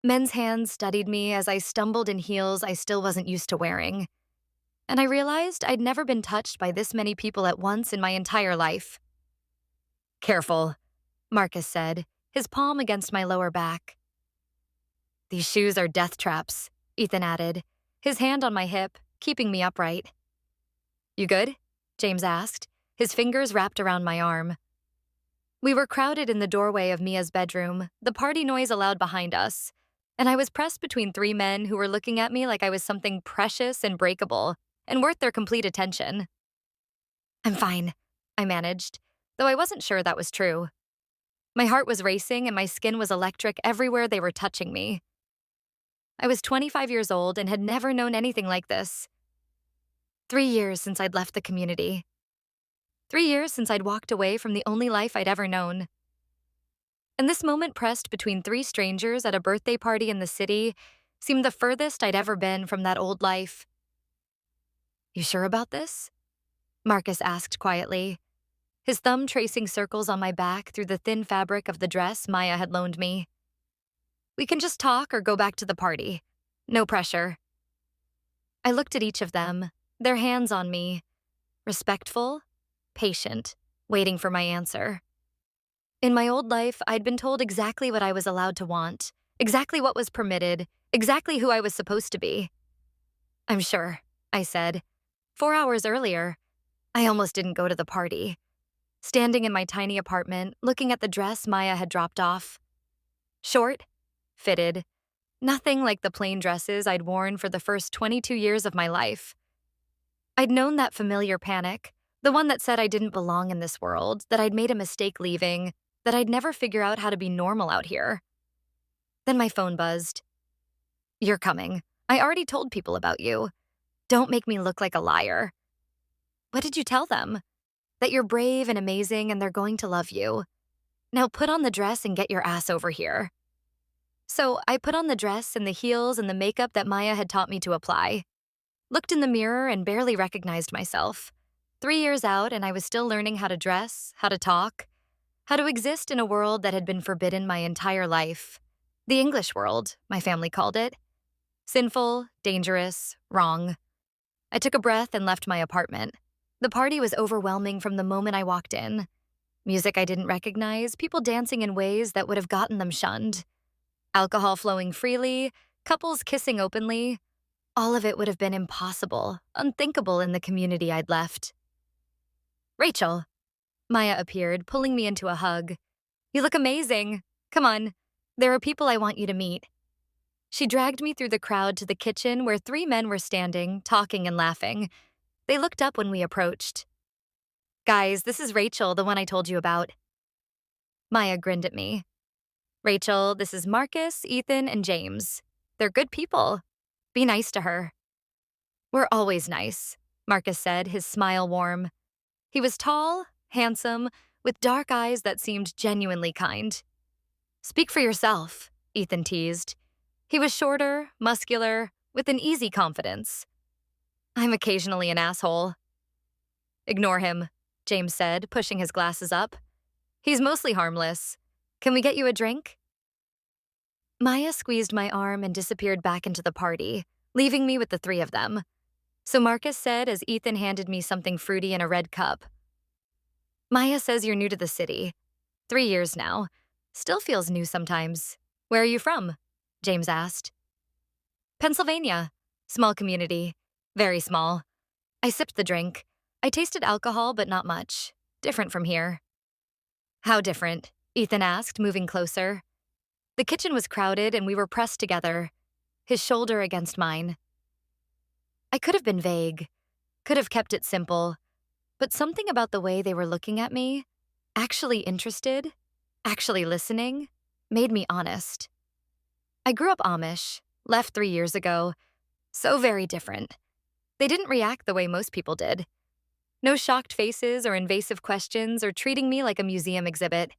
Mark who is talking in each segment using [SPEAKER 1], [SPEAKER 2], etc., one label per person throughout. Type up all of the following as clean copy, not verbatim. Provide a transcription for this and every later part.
[SPEAKER 1] Men's hands studied me as I stumbled in heels I still wasn't used to wearing. And I realized I'd never been touched by this many people at once in my entire life. Careful, Marcus said, his palm against my lower back. These shoes are death traps, Ethan added, his hand on my hip, keeping me upright. You good? James asked, his fingers wrapped around my arm. We were crowded in the doorway of Mia's bedroom, the party noise loud behind us, and I was pressed between three men who were looking at me like I was something precious and breakable and worth their complete attention. I'm fine, I managed, though I wasn't sure that was true. My heart was racing and my skin was electric everywhere they were touching me. I was 25 years old and had never known anything like this. 3 years since I'd left the community. 3 years since I'd walked away from the only life I'd ever known. And this moment pressed between three strangers at a birthday party in the city seemed the furthest I'd ever been from that old life. You sure about this? Marcus asked quietly, his thumb tracing circles on my back through the thin fabric of the dress Maya had loaned me. We can just talk or go back to the party. No pressure. I looked at each of them, their hands on me, respectful, patient, waiting for my answer. In my old life, I'd been told exactly what I was allowed to want, exactly what was permitted, exactly who I was supposed to be. I'm sure, I said. 4 hours earlier, I almost didn't go to the party. Standing in my tiny apartment, looking at the dress Maya had dropped off. Short, fitted, nothing like the plain dresses I'd worn for the first 22 years of my life. I'd known that familiar panic, the one that said I didn't belong in this world, that I'd made a mistake leaving, that I'd never figure out how to be normal out here. Then my phone buzzed. You're coming. I already told people about you. Don't make me look like a liar. What did you tell them? That you're brave and amazing and they're going to love you. Now put on the dress and get your ass over here. So I put on the dress and the heels and the makeup that Maya had taught me to apply. Looked in the mirror and barely recognized myself. 3 years out and I was still learning how to dress, how to talk, how to exist in a world that had been forbidden my entire life. The English world, my family called it. Sinful, dangerous, wrong. I took a breath and left my apartment. The party was overwhelming from the moment I walked in. Music I didn't recognize, people dancing in ways that would have gotten them shunned. Alcohol flowing freely, couples kissing openly. All of it would have been impossible, unthinkable in the community I'd left. Rachel. Maya appeared, pulling me into a hug. You look amazing. Come on. There are people I want you to meet. She dragged me through the crowd to the kitchen where three men were standing, talking and laughing. They looked up when we approached. Guys, this is Rachel, the one I told you about. Maya grinned at me. Rachel, this is Marcus, Ethan, and James. They're good people. Be nice to her. We're always nice, Marcus said, his smile warm. He was tall, handsome, with dark eyes that seemed genuinely kind. Speak for yourself, Ethan teased. He was shorter, muscular, with an easy confidence. I'm occasionally an asshole. Ignore him, James said, pushing his glasses up. He's mostly harmless. Can we get you a drink? Maya squeezed my arm and disappeared back into the party, leaving me with the three of them. So Marcus said as Ethan handed me something fruity in a red cup. Maya says you're new to the city. 3 years now. Still feels new sometimes. Where are you from? James asked. Pennsylvania. Small community. Very small. I sipped the drink. I tasted alcohol, but not much. Different from here. How different? Ethan asked, moving closer. The kitchen was crowded and we were pressed together, his shoulder against mine. I could have been vague, could have kept it simple, but something about the way they were looking at me, actually interested, actually listening, made me honest. I grew up Amish, left 3 years ago, so very different. They didn't react the way most people did. No shocked faces or invasive questions or treating me like a museum exhibit.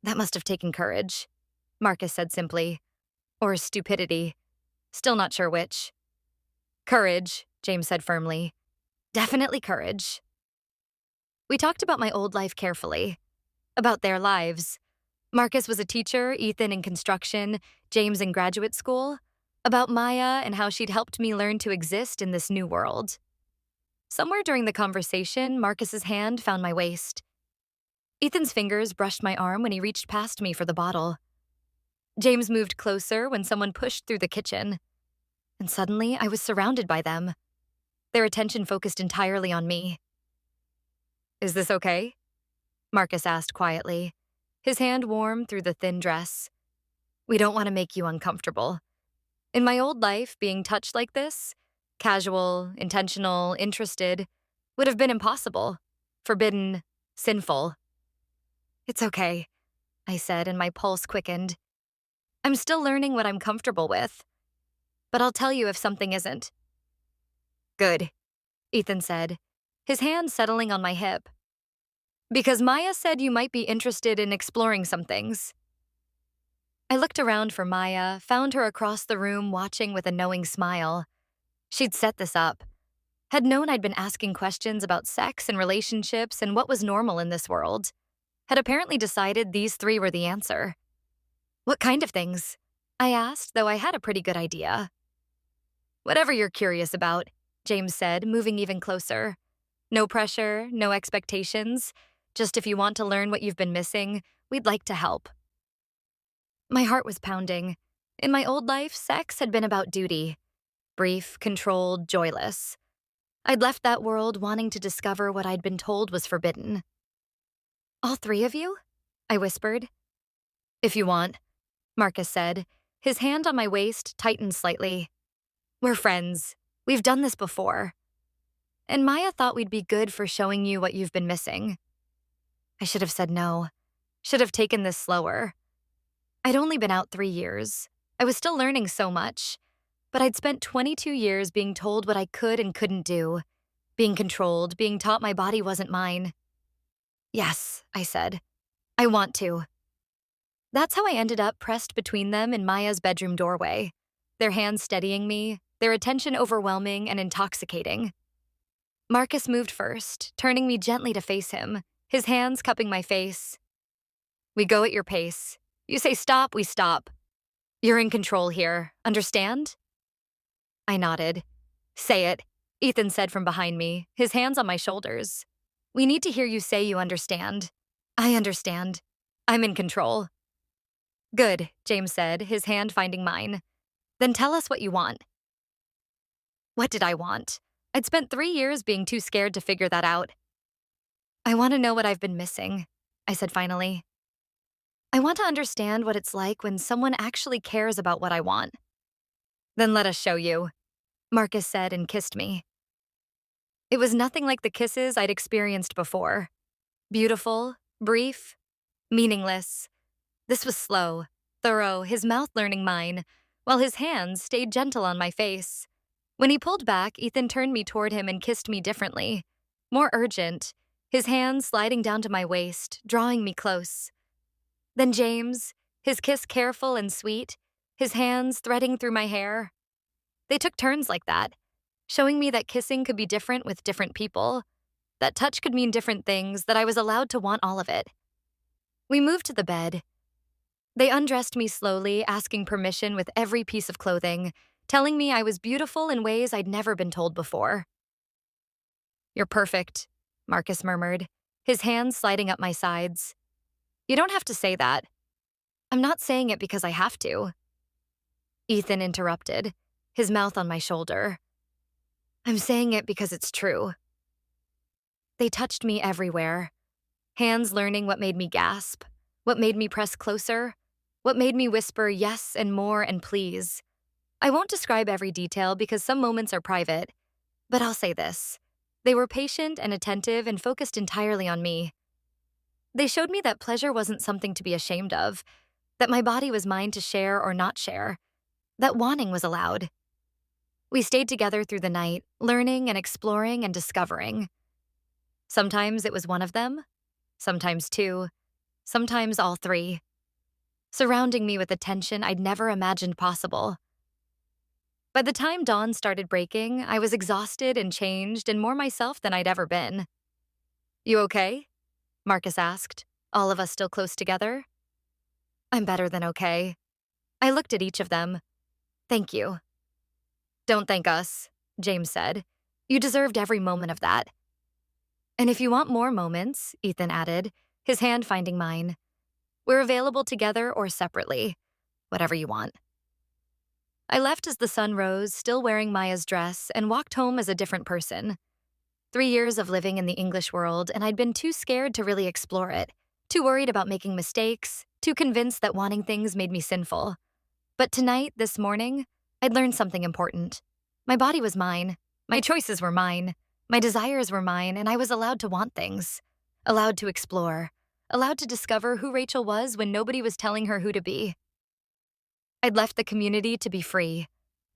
[SPEAKER 1] That must have taken courage, Marcus said simply. Or stupidity. Still not sure which. Courage, James said firmly. Definitely courage. We talked about my old life carefully. About their lives. Marcus was a teacher, Ethan in construction, James in graduate school, about Maya and how she'd helped me learn to exist in this new world. Somewhere during the conversation, Marcus's hand found my waist. Ethan's fingers brushed my arm when he reached past me for the bottle. James moved closer when someone pushed through the kitchen. And suddenly, I was surrounded by them. Their attention focused entirely on me. "Is this okay?" Marcus asked quietly, his hand warm through the thin dress. "We don't want to make you uncomfortable." In my old life, being touched like this, casual, intentional, interested, would have been impossible, forbidden, sinful. "It's okay," I said, and my pulse quickened. "I'm still learning what I'm comfortable with, but I'll tell you if something isn't." "Good," Ethan said, his hand settling on my hip. "Because Maya said you might be interested in exploring some things." I looked around for Maya, found her across the room watching with a knowing smile. She'd set this up, had known I'd been asking questions about sex and relationships and what was normal in this world, had apparently decided these three were the answer. "What kind of things?" I asked, though I had a pretty good idea. "Whatever you're curious about," James said, moving even closer. "No pressure, no expectations. Just if you want to learn what you've been missing, we'd like to help." My heart was pounding. In my old life, sex had been about duty. Brief, controlled, joyless. I'd left that world wanting to discover what I'd been told was forbidden. "All three of you?" I whispered. "If you want," Marcus said. His hand on my waist tightened slightly. "We're friends. We've done this before. And Maya thought we'd be good for showing you what you've been missing." I should have said no. Should have taken this slower. I'd only been out 3 years. I was still learning so much. But I'd spent 22 years being told what I could and couldn't do, being controlled, being taught my body wasn't mine. "Yes," I said. "I want to." That's how I ended up pressed between them in Maya's bedroom doorway, their hands steadying me, their attention overwhelming and intoxicating. Marcus moved first, turning me gently to face him, his hands cupping my face. "We go at your pace. You say stop, we stop. You're in control here, understand?" I nodded. "Say it," Ethan said from behind me, his hands on my shoulders. "We need to hear you say you understand." "I understand. I'm in control." "Good," James said, his hand finding mine. "Then tell us what you want." What did I want? I'd spent 3 years being too scared to figure that out. "I want to know what I've been missing," I said finally. "I want to understand what it's like when someone actually cares about what I want." "Then let us show you," Marcus said and kissed me. It was nothing like the kisses I'd experienced before. Beautiful, brief, meaningless. This was slow, thorough, his mouth learning mine, while his hands stayed gentle on my face. When he pulled back, Ethan turned me toward him and kissed me differently, more urgent, his hands sliding down to my waist, drawing me close. Then James, his kiss careful and sweet, his hands threading through my hair. They took turns like that, showing me that kissing could be different with different people, that touch could mean different things, that I was allowed to want all of it. We moved to the bed. They undressed me slowly, asking permission with every piece of clothing, telling me I was beautiful in ways I'd never been told before. "You're perfect," Marcus murmured, his hands sliding up my sides. "You don't have to say that." "I'm not saying it because I have to." Ethan interrupted, his mouth on my shoulder. "I'm saying it because it's true." They touched me everywhere, hands learning what made me gasp, what made me press closer, what made me whisper yes and more and please. I won't describe every detail because some moments are private, but I'll say this. They were patient and attentive and focused entirely on me. They showed me that pleasure wasn't something to be ashamed of, that my body was mine to share or not share, that wanting was allowed. We stayed together through the night, learning and exploring and discovering. Sometimes it was one of them, sometimes two, sometimes all three, surrounding me with attention I'd never imagined possible. By the time dawn started breaking, I was exhausted and changed and more myself than I'd ever been. "You okay?" Marcus asked, all of us still close together. I'm better than okay. I looked at each of them. Thank you. Don't thank us, James said. You deserved every moment of that. And if you want more moments, Ethan added, his hand finding mine, we're available together or separately, whatever you want. I left as the sun rose, still wearing Maya's dress, and walked home as a different person. 3 years of living in the English world, and I'd been too scared to really explore it, too worried about making mistakes, too convinced that wanting things made me sinful. But tonight, this morning, I'd learned something important. My body was mine. My choices were mine. My desires were mine, and I was allowed to want things. Allowed to explore. Allowed to discover who Rachel was when nobody was telling her who to be. I'd left the community to be free.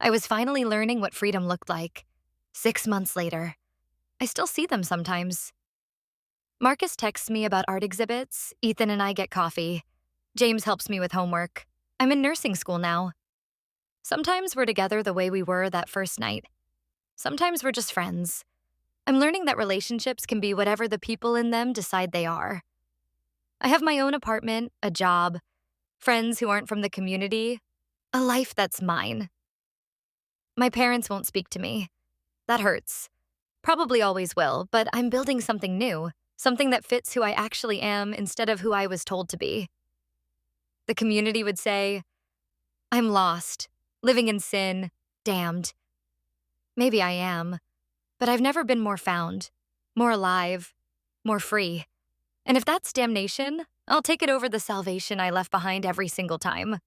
[SPEAKER 1] I was finally learning what freedom looked like. 6 months later. I still see them sometimes. Marcus texts me about art exhibits. Ethan and I get coffee. James helps me with homework. I'm in nursing school now. Sometimes we're together the way we were that first night. Sometimes we're just friends. I'm learning that relationships can be whatever the people in them decide they are. I have my own apartment, a job, friends who aren't from the community, a life that's mine. My parents won't speak to me. That hurts. Probably always will, but I'm building something new, something that fits who I actually am instead of who I was told to be. The community would say, I'm lost, living in sin, damned. Maybe I am, but I've never been more found, more alive, more free. And if that's damnation, I'll take it over the salvation I left behind every single time.